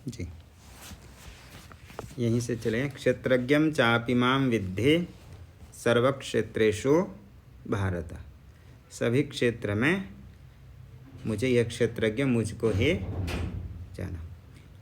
जी, यहीं से चलें। क्षेत्रज्ञं चापि मां विद्धि सर्वक्षेत्रेषु भारत। सभी क्षेत्र में मुझे यह क्षेत्रज्ञ मुझको ही जाना।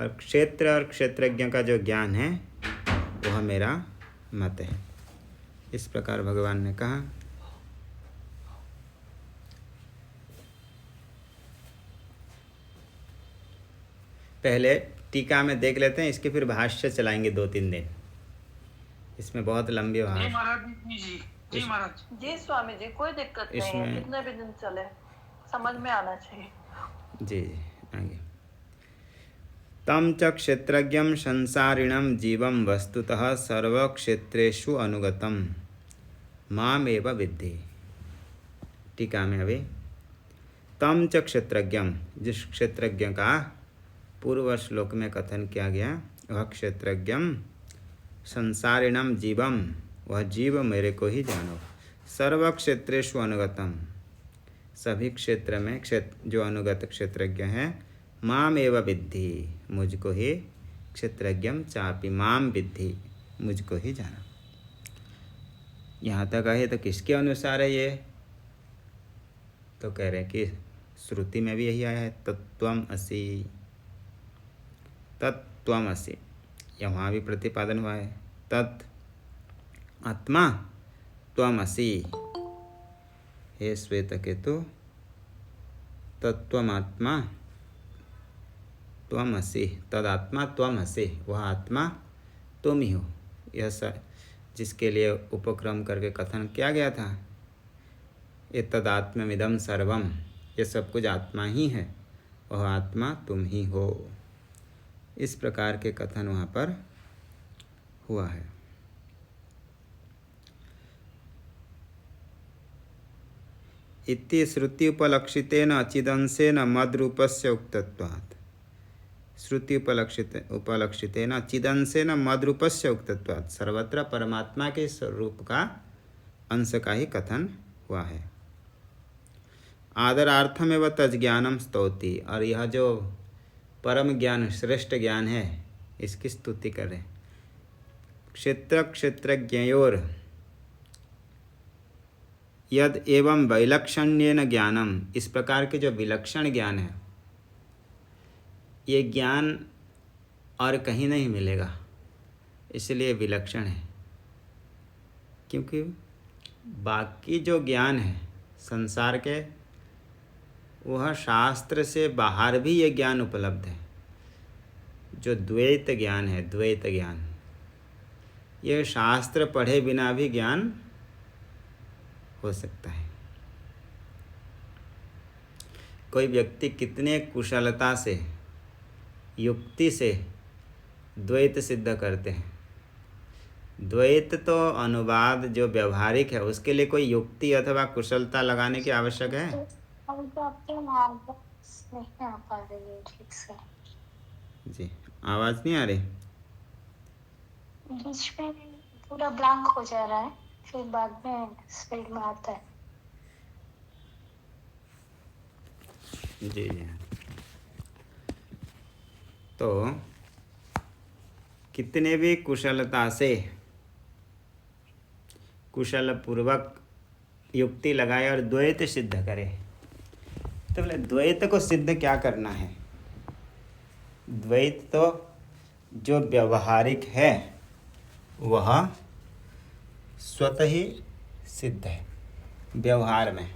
और क्षेत्र और क्षेत्रज्ञ का जो ज्ञान है वह मेरा मत है। इस प्रकार भगवान ने कहा। पहले टीका में देख लेते हैं, इसके फिर भाष्य चलाएंगे 2-3 दिन। इसमें बहुत लंबी जी महाराज जी स्वामी जी, कोई दिक्कत नहीं है, कितने भी दिन चले, समझ में आना चाहिए। जी आगे। तम च क्षेत्रज्ञं संसारिणं जीवं वस्तुतः सर्वक्षेत्रेषु अनुगतम मामेव विद्धि। टीका में अभी तम च क्षेत्रज्ञं, जिस क्षेत्रज्ञ का पूर्व श्लोक में कथन किया गया, वह क्षेत्रज्ञं संसारिणं जीवम, वह जीव मेरे को ही जानो। सर्व क्षेत्रेषु अनुगतम, सभी क्षेत्र में जो अनुगत क्षेत्रज्ञ है, माम एव विद्धि, मुझको ही, क्षेत्रज्ञं चापि माम विद्धि, मुझको ही जाना। यहाँ तक आए तो किसके अनुसार है ये? तो कह रहे हैं कि श्रुति में भी यही आया है, तत्त्वम् असि, तत्त्वम् असि। यहाँ भी प्रतिपादन हुआ है, तत् आत्मा त्वम् असि। हे श्वेतकेतु, तत्त्वमात्मा त्वम् असि, तदात्मा त्वम् असि, वह आत्मा तुम ही हो। यह जिसके लिए उपक्रम करके कथन किया गया था, ये तदात्म्यमिदं सर्वम, ये सब कुछ आत्मा ही है, वह आत्मा तुम ही हो। इस प्रकार के कथन वहाँ पर हुआ है। इति श्रुति उपलक्षितेन अचिदंशेन मद्रूपस्य उक्तत्वात्। श्रुति उपलक्षितेन अचिदंशेन मद्रूपस्य उक्तत्वात्, सर्वत्र परमात्मा के स्वरूप का अंश का ही कथन हुआ है। आदरार्थमेव तज्ज्ञानम स्तौति, और यह जो परम ज्ञान, श्रेष्ठ ज्ञान है, इसकी स्तुति कर रहे। क्षेत्र क्षेत्रज्ञयोर यद एवं वैलक्षण्येन ज्ञानम, इस प्रकार के जो विलक्षण ज्ञान है, ये ज्ञान और कहीं नहीं मिलेगा, इसलिए विलक्षण है। क्योंकि बाकी जो ज्ञान है संसार के, वह शास्त्र से बाहर भी ये ज्ञान उपलब्ध है। जो द्वैत ज्ञान है, द्वैत ज्ञान, ये शास्त्र पढ़े बिना भी ज्ञान हो सकता है। कोई व्यक्ति कितने कुशलता से, युक्ति से द्वैत सिद्ध करते हैं। द्वैत तो अनुवाद जो व्यवहारिक है, उसके लिए कोई युक्ति अथवा कुशलता लगाने की आवश्यक है? नहीं आ पा रही है ठीक से। जी, आवाज़ नहीं आ रही? बीच में पूरा ब्लैंक हो जा रहा है, फिर बाद में स्पीड में आता है। जी जी। तो कितने भी कुशलता से, कुशल पूर्वक युक्ति लगाए और द्वैत सिद्ध करे, तो बोले द्वैत को सिद्ध क्या करना है? द्वैत तो जो व्यवहारिक है वह स्वतः ही सिद्ध है व्यवहार में,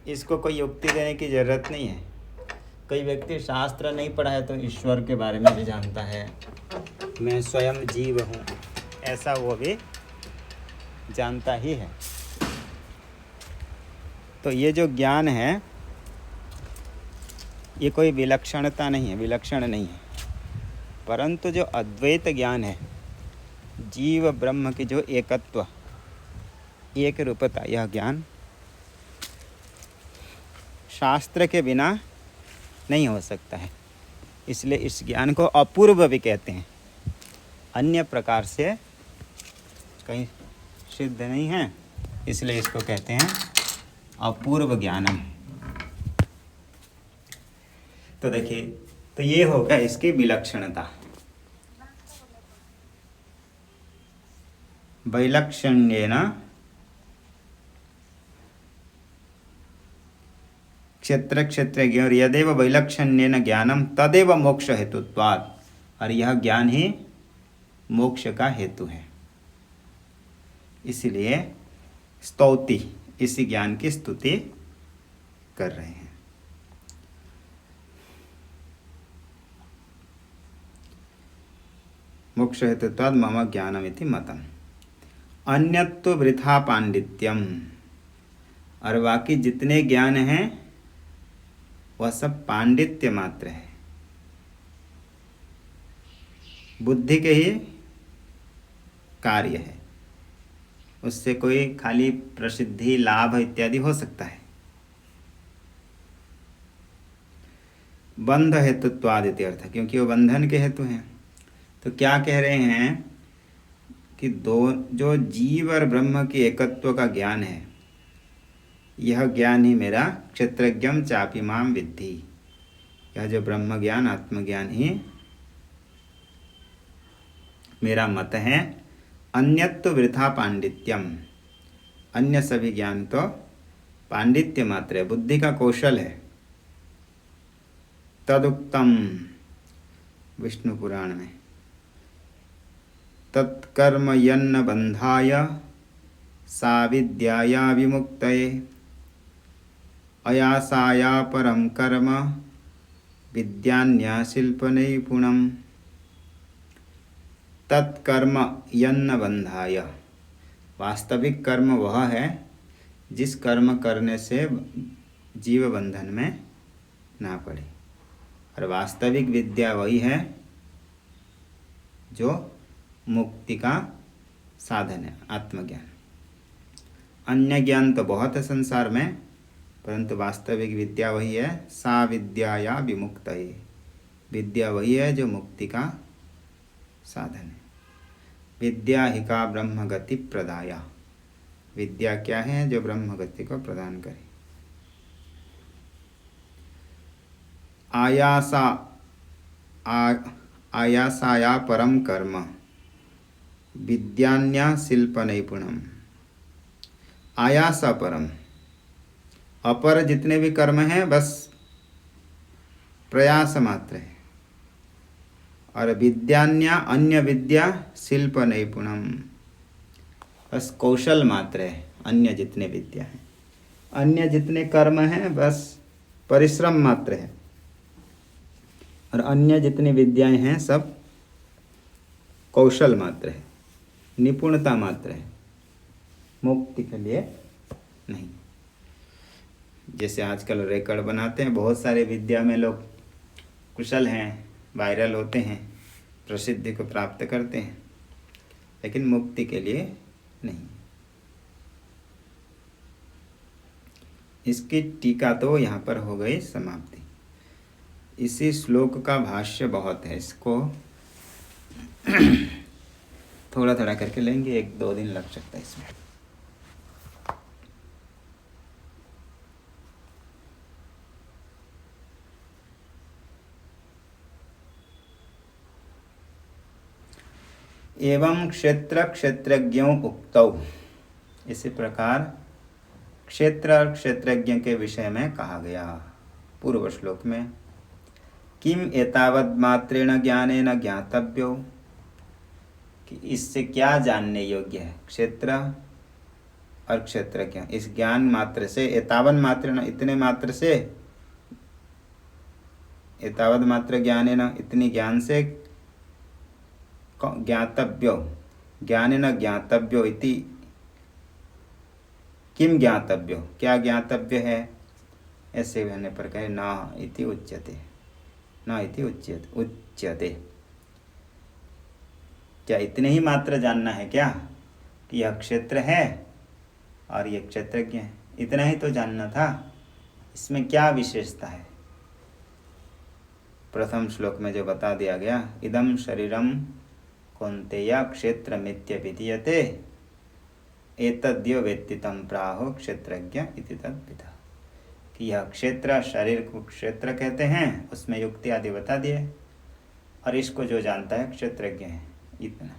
इसको कोई युक्ति देने की ज़रूरत नहीं है। कई व्यक्ति शास्त्र नहीं पढ़ा है तो ईश्वर के बारे में भी जानता है, मैं स्वयं जीव हूँ, ऐसा वो भी जानता ही है। तो ये जो ज्ञान है, ये कोई विलक्षणता नहीं है, विलक्षण नहीं है, परंतु जो अद्वैत ज्ञान है, जीव ब्रह्म की जो एकत्व, एक रूपता, यह ज्ञान शास्त्र के बिना नहीं हो सकता है। इसलिए इस ज्ञान को अपूर्व भी कहते हैं, अन्य प्रकार से कहीं सिद्ध नहीं है, इसलिए इसको कहते हैं अपूर्व ज्ञानम। तो देखिए, तो ये हो गया इसकी विलक्षणता। वैलक्षण्येन क्षेत्र क्षेत्रज्ञ और यदेव वैलक्षण्येन ज्ञानम तदेव मोक्ष हेतुत्वात्, और यह ज्ञान ही मोक्ष का हेतु है। इसलिए स्तौति, इसी ज्ञान की स्तुति कर रहे हैं। मोक्ष हेतुत्वात् मम ज्ञानमिति मतम। अन्यत्तु वृथा पांडित्यम, और बाकी जितने ज्ञान हैं वह सब पांडित्य मात्र है, बुद्धि के ही कार्य है। उससे कोई खाली प्रसिद्धि लाभ इत्यादि हो सकता है। बंध हेतुत्वादिति अर्थ, क्योंकि वो बंधन के हेतु हैं। तो क्या कह रहे हैं कि जो जीव और ब्रह्म की एकत्व का ज्ञान है, यह ज्ञान ही मेरा क्षेत्रज्ञम चापि माम विद्धि, यह जो ब्रह्म ज्ञान आत्मज्ञान ही मेरा मत है। अन्यत्तु वृथा पांडित्यम, अन्य सभी ज्ञान तो पांडित्य मात्र है, बुद्धि का कौशल है। तदुक्तम विष्णु पुराण में, तत्कर्म यन्न बंधाय सा विद्याया विमुक्तये अयासाया परम कर्म विद्यान्या शिल्प नैपुणम। तत्कर्म यन्न बंधाय, वास्तविक कर्म वह है जिस कर्म करने से जीव बंधन में ना पड़े, और वास्तविक विद्या वही है जो मुक्ति का साधन है, आत्मज्ञान। अन्य ज्ञान तो बहुत है संसार में, परंतु वास्तविक विद्या वही है। सा विद्याया विमुक्तये, विद्या वही है जो मुक्ति का साधन है। विद्या ही का ब्रह्म गति प्रदाया, विद्या क्या है? जो ब्रह्म गति को प्रदान करे। आयासाया परम कर्म विद्यान्या शिल्प नैपुणम। आयासा परम, अपर जितने भी कर्म हैं बस प्रयास मात्र है, और विद्यान्या अन्य विद्या शिल्प नैपुणम, बस कौशल मात्र है। अन्य जितने विद्या हैं, अन्य जितने कर्म हैं बस परिश्रम मात्र है, और अन्य जितनी विद्याएं हैं सब कौशल मात्र है, निपुणता मात्र है, मुक्ति के लिए नहीं। जैसे आजकल रिकॉर्ड बनाते हैं, बहुत सारे विद्या में लोग कुशल हैं, वायरल होते हैं, प्रसिद्धि को प्राप्त करते हैं, लेकिन मुक्ति के लिए नहीं। इसकी टीका तो यहाँ पर हो गई समाप्ति। इसी श्लोक का भाष्य बहुत है, इसको थोड़ा थोड़ा करके लेंगे, 1-2 दिन लग सकता है इसमें। एवं क्षेत्र क्षेत्रज्ञों उक्तौ, इसी प्रकार क्षेत्र और क्षेत्रज्ञ के विषय में कहा गया पूर्व श्लोक में। किम एतावद् मात्रेण ज्ञानेन ज्ञातव्यो, कि इससे क्या जानने योग्य है क्षेत्र और क्षेत्रज्ञ। इस ज्ञान मात्र से, एतावन् मात्रेण इतने मात्र से, एतावद् मात्र ज्ञानेन इतनी ज्ञान से, ज्ञातव्यो ज्ञानेन ज्ञातव्यो इति, किम ज्ञातव्यो क्या ज्ञातव्य है, ऐसे होने पर कहे न इति उच्यते, न इति उच्यते। क्या इतने ही मात्र जानना है क्या कि यह क्षेत्र है और यह क्षेत्रज्ञ है? इतना ही तो जानना था, इसमें क्या विशेषता है? प्रथम श्लोक में जो बता दिया गया, इदम शरीरम कौन्तेय क्षेत्रमित्य विधीयते एतद्यो वेत्ति तं प्राहो क्षेत्रज्ञ इति तद्विदः। कि यह क्षेत्र शरीर को क्षेत्र कहते हैं, उसमें युक्ति आदि बता दिए, और इसको जो जानता है क्षेत्रज्ञ है, इतना।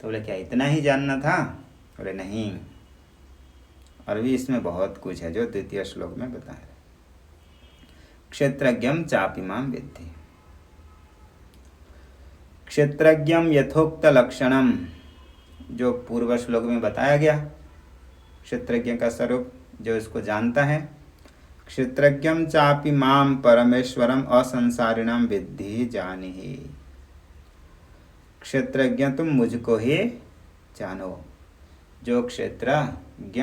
तो बोले क्या इतना ही जानना था? बोले नहीं, और भी इसमें बहुत कुछ है जो द्वितीय श्लोक में बताया। क्षेत्रज्ञम चापि माम विद्धि। क्षेत्रज्ञम यथोक्त लक्षणम, जो पूर्व श्लोक में बताया गया क्षेत्रज्ञ का स्वरूप, जो इसको जानता है। क्षेत्रज्ञम चापि माम परमेश्वरम असंसारिणम विद्धि जानिहि। क्षेत्रज्ञ तुम मुझको ही जानो। जो क्षेत्रज्ञ,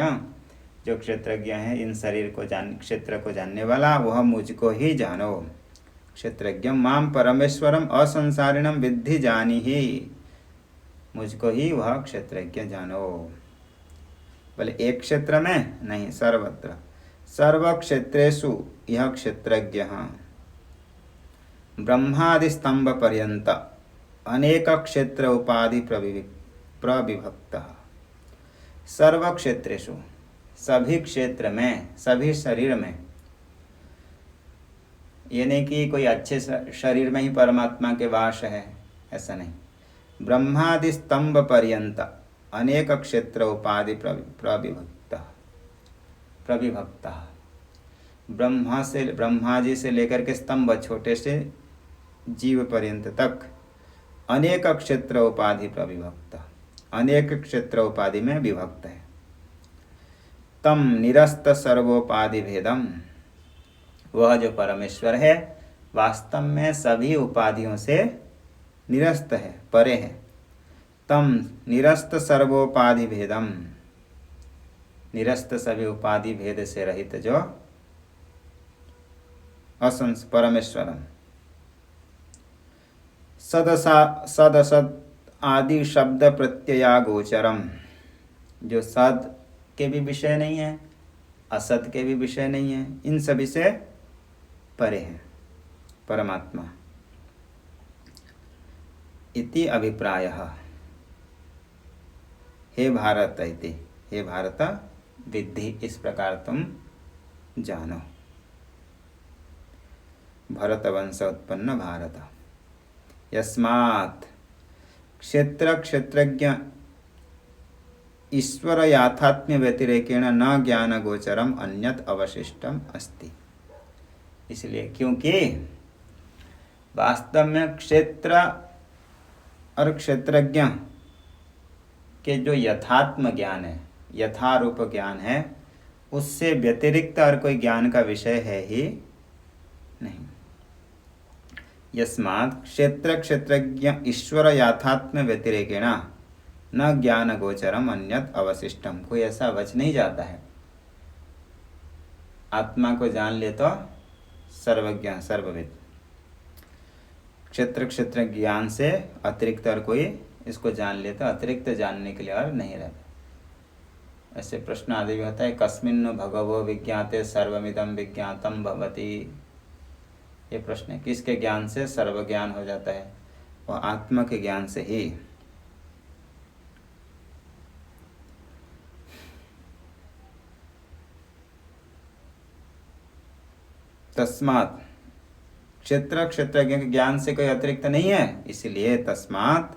जो क्षेत्रज्ञ है इन शरीर को क्षेत्र को जानने वाला, वह मुझको ही जानो। क्षेत्रज्ञ माम परमेश्वरम असंसारिणम विद्धि जानिहि। मुझको ही वह क्षेत्रज्ञ जानो। बोले एक क्षेत्र में नहीं, सर्वत्र। सर्व क्षेत्रेषु यह क्षेत्रज्ञ ब्रह्मादि स्तंभ पर्यंत अनेक क्षेत्र उपाधि प्रविभक्त। सर्व क्षेत्रेषु, सभी क्षेत्र में, सभी शरीर में, यानी कि कोई अच्छे शरीर में ही परमात्मा के वास है ऐसा नहीं। ब्रह्मादि स्तंभ पर्यंत अनेक क्षेत्र उपाधि प्रविभक्त। ब्रह्मा जी से लेकर के स्तंभ, छोटे से जीव पर्यंत तक अनेक क्षेत्र उपाधि प्रविभक्त, अनेक क्षेत्र उपाधि में विभक्त है। तम निरस्त सर्वोपाधि भेदम, वह जो परमेश्वर है वास्तव में सभी उपाधियों से निरस्त है, परे है। तम निरस्त सर्वोपाधि भेदम, निरस्त सभी उपाधि भेद से रहित जो परमेश्वरम। सदसद आदि शब्द प्रत्यया गोचरम, जो सद के भी विषय नहीं है, असत के भी विषय नहीं है, इन सभी से परे है परमात्मा। इति अभिप्रायः। हे भारत, इति हे भारत विद्धि, इस प्रकार तुम जानो। भरत वंश उत्पन्न भारत। यस्मात् क्षेत्र क्षेत्रज्ञ ईश्वर याथात्म्य व्यतिरेकेण न ज्ञान गोचरम अन्यत अवशिष्टम अस्ति। इसलिए क्योंकि वास्तव में क्षेत्र और क्षेत्रज्ञ के जो यथात्म ज्ञान है, यथारूप ज्ञान है, उससे व्यतिरिक्त और कोई ज्ञान का विषय है ही नहीं। यस्मात् क्षेत्र क्षेत्रज्ञ ईश्वर याथात्म्य व्यतिरेकेण न ज्ञान गोचरम अन्यत अवशिष्टम। कोई ऐसा बच नहीं जाता है। आत्मा को जान ले तो सर्वज्ञ सर्वविद। क्षेत्र क्षेत्र ज्ञान से अतिरिक्त और कोई इसको जान ले तो अतिरिक्त जानने के लिए और नहीं रहता। ऐसे प्रश्न आदि भी होता है, कस्मिन् भगवो विज्ञाते सर्वमिदं विज्ञातम भवति। ये प्रश्न है, किसके ज्ञान से सर्व ज्ञान हो जाता है? वह आत्मा के ज्ञान से ही। तस्मात्, क्षेत्र क्षेत्रज्ञ के ज्ञान से कोई अतिरिक्त नहीं है, इसलिए तस्मात्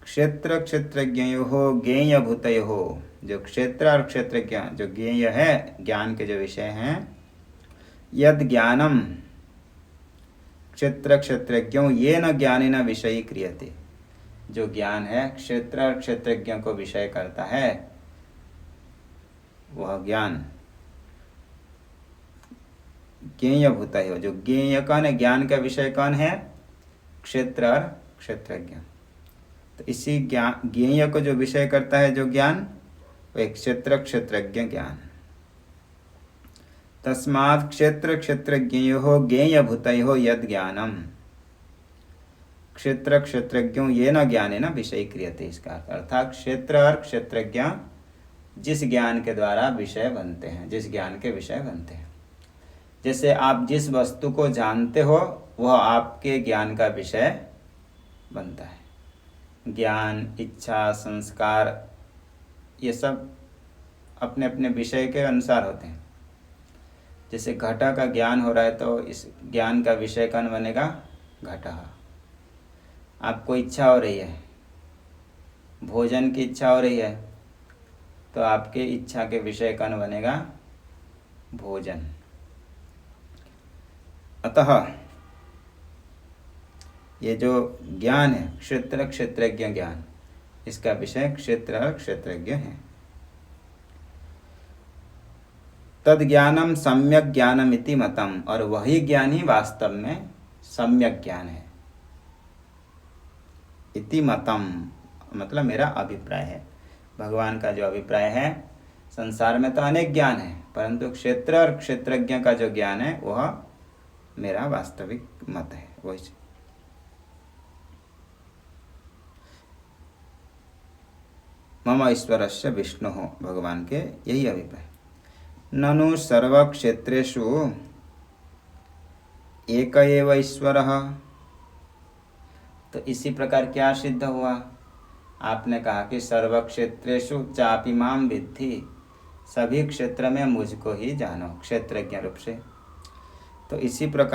क्षेत्र क्षेत्रज्ञयोः ज्ञेय भूतयोः, जो क्षेत्र और क्षेत्रज्ञ जो ज्ञेय है, ज्ञान के जो विषय हैं, यद ज्ञानम क्षेत्र क्षेत्रज्ञों येन ज्ञानेन विषयी क्रियते। जो ज्ञान है क्षेत्र और क्षेत्रज्ञ को विषय करता है, वह ज्ञान ज्ञेय भूता है। जो ज्ञेय कौन है, ज्ञान का विषय कौन है? क्षेत्र और क्षेत्रज्ञ। तो इसी ज्ञेय को जो विषय करता है जो ज्ञान, वो एक क्षेत्र क्षेत्रज्ञ ज्ञान। तस्मात् क्षेत्र क्षेत्रज्ञयोः ज्ञेय भूतयोः यद ज्ञानम क्षेत्र क्षेत्रज्ञों येन ज्ञानेन विषय क्रियते। इसका अर्थात क्षेत्र और क्षेत्रज्ञ जिस ज्ञान के द्वारा विषय बनते हैं, जिस ज्ञान के विषय बनते हैं। जैसे आप जिस वस्तु को जानते हो वह आपके ज्ञान का विषय बनता है। ज्ञान, इच्छा, संस्कार, ये सब अपने अपने विषय के अनुसार होते हैं। जैसे घटा का ज्ञान हो रहा है तो इस ज्ञान का विषय कौन बनेगा? घटः। आपको इच्छा हो रही है, भोजन की इच्छा हो रही है, तो आपके इच्छा के विषय कौन बनेगा? भोजन। अतः ये जो ज्ञान है क्षेत्र क्षेत्रज्ञ ज्ञान, इसका विषय क्षेत्र क्षेत्रज्ञ है। तद ज्ञानम सम्यक ज्ञानमिति मतम, और वही ज्ञान ही वास्तव में सम्यक ज्ञान है। इति मतम मतलब मेरा अभिप्राय है। भगवान का जो अभिप्राय है, संसार में तो अनेक ज्ञान है, परंतु क्षेत्र और क्षेत्रज्ञ का जो ज्ञान है वह मेरा वास्तविक मत है। वही मम ईश्वरस्य विष्णु हो, भगवान के यही अभिप्राय। ननु सर्वक्षेत्रेषु एक एव ईश्वरः, तो इसी प्रकार क्या सिद्ध हुआ? आपने कहा कि सर्वक्षेत्रेषु चापि माम विद्धि, सभी क्षेत्र में मुझको ही जानो, क्षेत्रज्ञ रूप से। तो इसी प्रकार